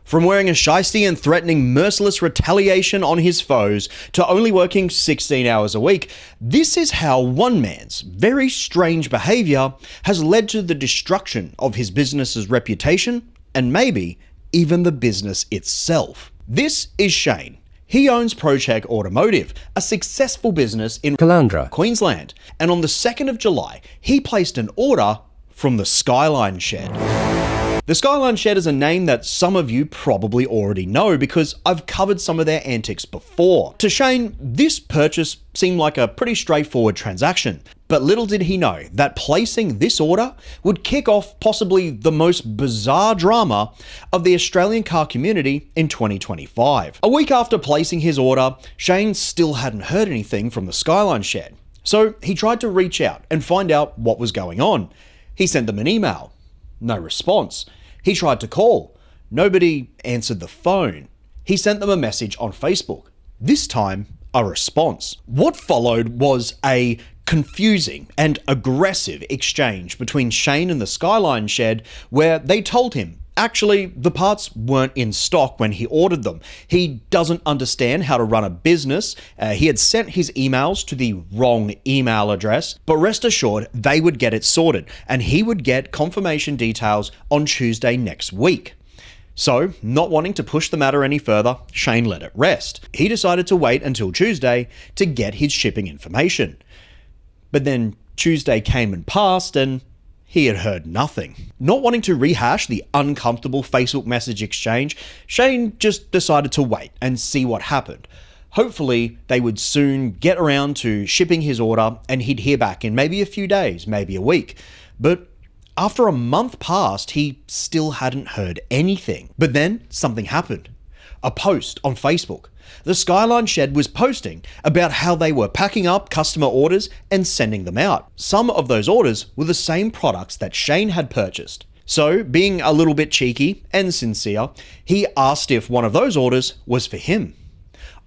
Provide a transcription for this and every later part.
From wearing a shiesty and threatening merciless retaliation on his foes to only working 16 hours a week, this is how one man's very strange behaviour has led to the destruction of his business's reputation and maybe even the business itself. This is Shane. He owns ProCheck Automotive, a successful business in Caloundra, Queensland, and on the 2nd of July, he placed an order from the Skyline Shed. The Skyline Shed is a name that some of you probably already know because I've covered some of their antics before. To Shane, this purchase seemed like a pretty straightforward transaction, but little did he know that placing this order would kick off possibly the most bizarre drama of the Australian car community in 2025. A week after placing his order, Shane still hadn't heard anything from the Skyline Shed, so he tried to reach out and find out what was going on. He sent them an email. No response. He tried to call. Nobody answered the phone. He sent them a message on Facebook. This time, a response. What followed was a confusing and aggressive exchange between Shane and the Skyline Shed where they told him actually, the parts weren't in stock when he ordered them. He doesn't understand how to run a business. He had sent his emails to the wrong email address, but rest assured they would get it sorted and he would get confirmation details on Tuesday next week. So, not wanting to push the matter any further, Shane let it rest. He decided to wait until Tuesday to get his shipping information. But then Tuesday came and passed and he had heard nothing. Not wanting to rehash the uncomfortable Facebook message exchange, Shane just decided to wait and see what happened. Hopefully, they would soon get around to shipping his order and he'd hear back in maybe a few days, maybe a week. But after a month passed, he still hadn't heard anything. But then something happened. A post on Facebook. The Skyline Shed was posting about how they were packing up customer orders and sending them out. Some of those orders were the same products that Shane had purchased. So, being a little bit cheeky and sincere, he asked if one of those orders was for him.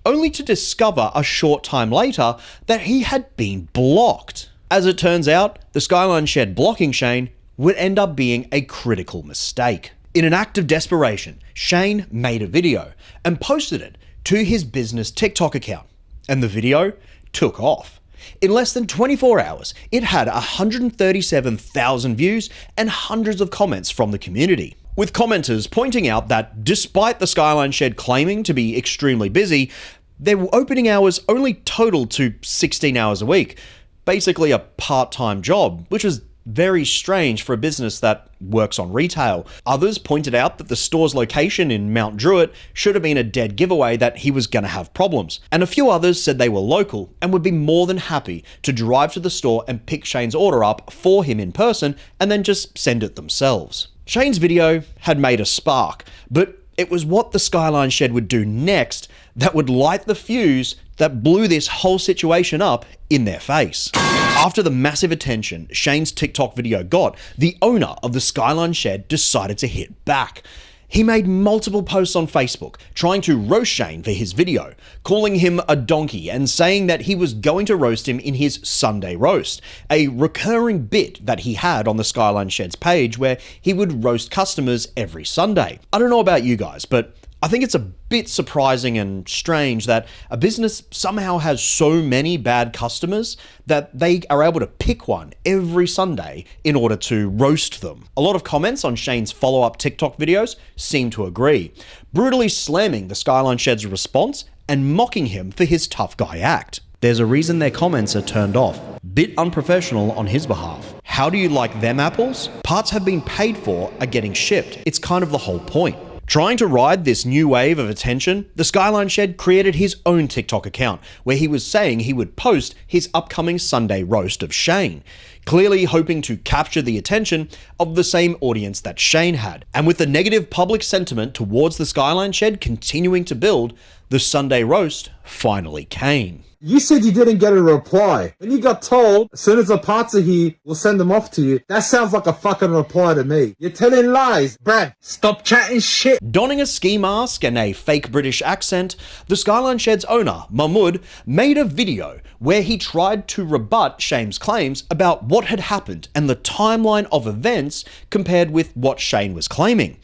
Only to discover a short time later that he had been blocked. As it turns out, the Skyline Shed blocking Shane would end up being a critical mistake. In an act of desperation, Shane made a video and posted it to his business TikTok account, and the video took off. In less than 24 hours, it had 137,000 views and hundreds of comments from the community, with commenters pointing out that despite the Skyline Shed claiming to be extremely busy, their opening hours only totaled to 16 hours a week, basically a part-time job, which was very strange for a business that works on retail. Others pointed out that the store's location in Mount Druitt should have been a dead giveaway that he was going to have problems. And a few others said they were local and would be more than happy to drive to the store and pick Shane's order up for him in person and then just send it themselves. Shane's video had made a spark, but it was what the Skyline Shed would do next that would light the fuse that blew this whole situation up in their face. After the massive attention Shane's TikTok video got, the owner of the Skyline Shed decided to hit back. He made multiple posts on Facebook trying to roast Shane for his video, calling him a donkey and saying that he was going to roast him in his Sunday roast, a recurring bit that he had on the Skyline Shed's page where he would roast customers every Sunday. I don't know about you guys, but I think it's a bit surprising and strange that a business somehow has so many bad customers that they are able to pick one every Sunday in order to roast them. A lot of comments on Shane's follow-up TikTok videos seem to agree, brutally slamming the Skyline Shed's response and mocking him for his tough guy act. There's a reason their comments are turned off. Bit unprofessional on his behalf. How do you like them apples? Parts have been paid for are getting shipped. It's kind of the whole point. Trying to ride this new wave of attention, the Skyline Shed created his own TikTok account where he was saying he would post his upcoming Sunday roast of Shane, clearly hoping to capture the attention of the same audience that Shane had. And with the negative public sentiment towards the Skyline Shed continuing to build, the Sunday roast finally came. You said you didn't get a reply. When you got told, as soon as the parts are here, we'll send them off to you. That sounds like a fucking reply to me. You're telling lies. Brad, stop chatting shit. Donning a ski mask and a fake British accent, the Skyline Shed's owner, Mahmood, made a video where he tried to rebut Shane's claims about what had happened and the timeline of events compared with what Shane was claiming.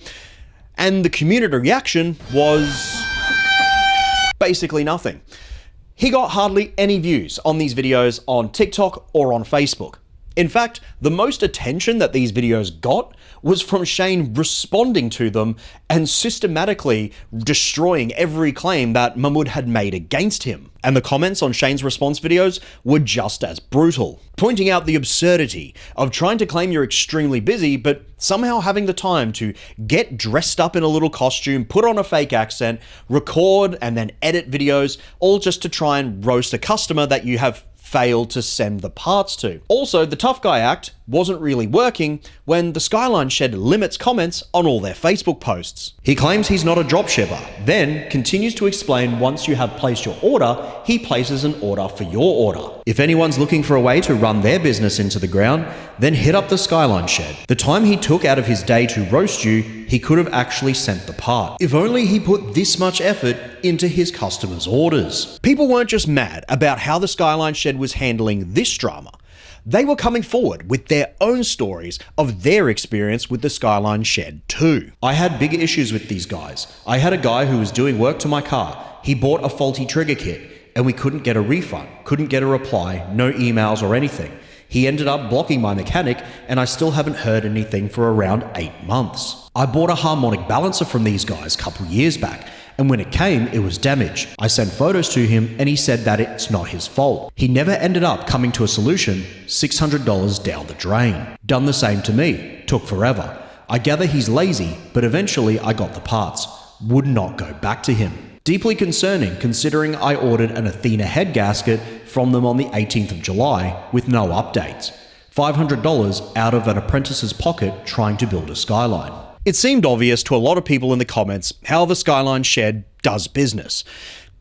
And the community reaction was basically nothing. He got hardly any views on these videos on TikTok or on Facebook. In fact, the most attention that these videos got was from Shane responding to them and systematically destroying every claim that Mahmoud had made against him. And the comments on Shane's response videos were just as brutal, pointing out the absurdity of trying to claim you're extremely busy, but somehow having the time to get dressed up in a little costume, put on a fake accent, record and then edit videos, all just to try and roast a customer that you have failed to send the parts to. Also, the tough guy act wasn't really working when the Skyline Shed limits comments on all their Facebook posts. He claims he's not a dropshipper, then continues to explain once you have placed your order, he places an order for your order. If anyone's looking for a way to run their business into the ground, then hit up the Skyline Shed. The time he took out of his day to roast you, he could have actually sent the part. If only he put this much effort into his customers' orders. People weren't just mad about how the Skyline Shed was handling this drama. They were coming forward with their own stories of their experience with the Skyline Shed too. I had bigger issues with these guys. I had a guy who was doing work to my car. He bought a faulty trigger kit and we couldn't get a refund, couldn't get a reply, no emails or anything. He ended up blocking my mechanic and I still haven't heard anything for around 8 months. I bought a harmonic balancer from these guys a couple years back, and when it came, it was damaged. I sent photos to him and he said that it's not his fault. He never ended up coming to a solution, $600 down the drain. Done the same to me, took forever. I gather he's lazy, but eventually I got the parts. Would not go back to him. Deeply concerning considering I ordered an Athena head gasket from them on the 18th of July with no updates. $500 out of an apprentice's pocket trying to build a Skyline. It seemed obvious to a lot of people in the comments how the Skyline Shed does business.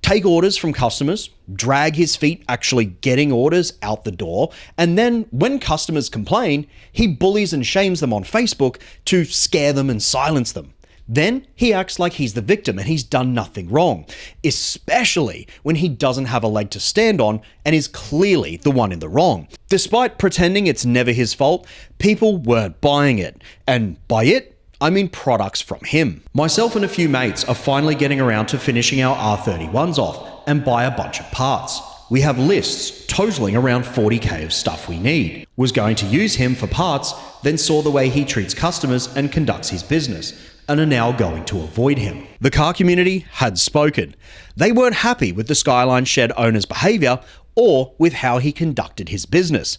Take orders from customers, drag his feet actually getting orders out the door, and then when customers complain, he bullies and shames them on Facebook to scare them and silence them. Then he acts like he's the victim and he's done nothing wrong, especially when he doesn't have a leg to stand on and is clearly the one in the wrong. Despite pretending it's never his fault, people weren't buying it, and by it, I mean products from him. Myself and a few mates are finally getting around to finishing our R31s off and buy a bunch of parts. We have lists totaling around 40k of stuff we need. Was going to use him for parts, then saw the way he treats customers and conducts his business, and are now going to avoid him. The car community had spoken. They weren't happy with the Skyline Shed owner's behavior or with how he conducted his business.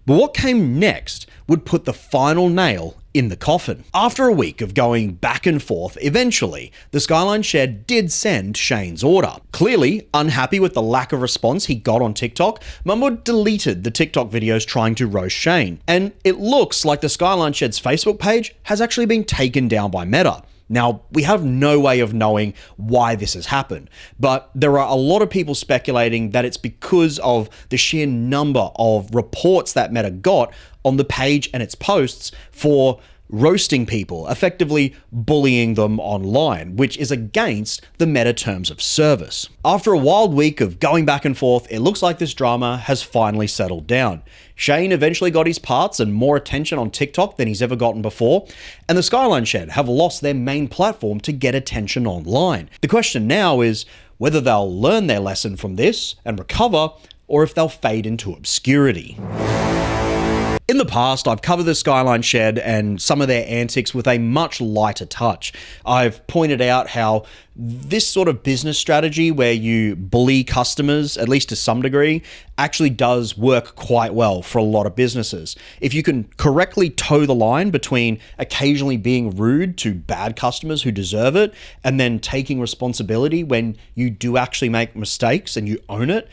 But what came next would put the final nail in the coffin. After a week of going back and forth, eventually, the Skyline Shed did send Shane's order. Clearly, unhappy with the lack of response he got on TikTok, Mahmoud deleted the TikTok videos trying to roast Shane. And it looks like the Skyline Shed's Facebook page has actually been taken down by Meta. Now, we have no way of knowing why this has happened, but there are a lot of people speculating that it's because of the sheer number of reports that Meta got on the page and its posts for roasting people, effectively bullying them online, which is against the Meta terms of service. After a wild week of going back and forth, it looks like this drama has finally settled down. Shane eventually got his parts and more attention on TikTok than he's ever gotten before, and the Skyline Shed have lost their main platform to get attention online. The question now is whether they'll learn their lesson from this and recover, or if they'll fade into obscurity. In the past, I've covered the Skyline Shed and some of their antics with a much lighter touch. I've pointed out how this sort of business strategy where you bully customers, at least to some degree, actually does work quite well for a lot of businesses. If you can correctly toe the line between occasionally being rude to bad customers who deserve it and then taking responsibility when you do actually make mistakes and you own it,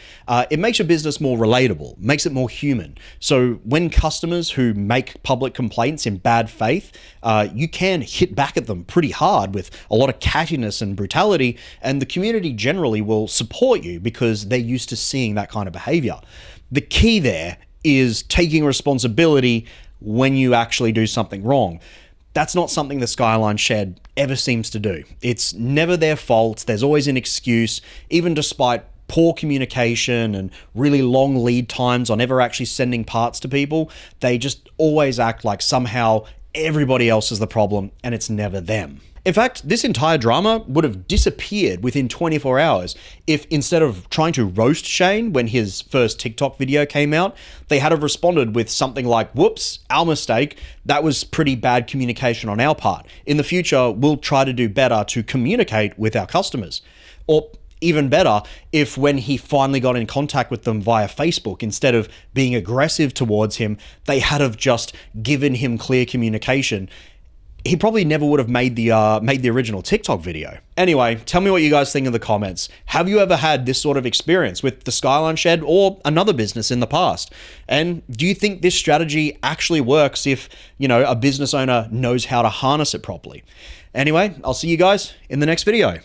it makes your business more relatable, makes it more human. So when customers who make public complaints in bad faith, you can hit back at them pretty hard with a lot of cattiness and brutality, and the community generally will support you because they're used to seeing that kind of behavior. The key there is taking responsibility when you actually do something wrong. That's not something the Skyline Shed ever seems to do. It's never their fault. There's always an excuse, even despite poor communication and really long lead times on ever actually sending parts to people. They just always act like somehow everybody else is the problem and it's never them. In fact, this entire drama would have disappeared within 24 hours if instead of trying to roast Shane when his first TikTok video came out, they had have responded with something like, whoops, our mistake, that was pretty bad communication on our part. In the future, we'll try to do better to communicate with our customers. Or even better, if when he finally got in contact with them via Facebook, instead of being aggressive towards him, they had have just given him clear communication, he probably never would have made the original TikTok video. Anyway, tell me what you guys think in the comments. Have you ever had this sort of experience with the Skyline Shed or another business in the past? And do you think this strategy actually works if, a business owner knows how to harness it properly? Anyway, I'll see you guys in the next video.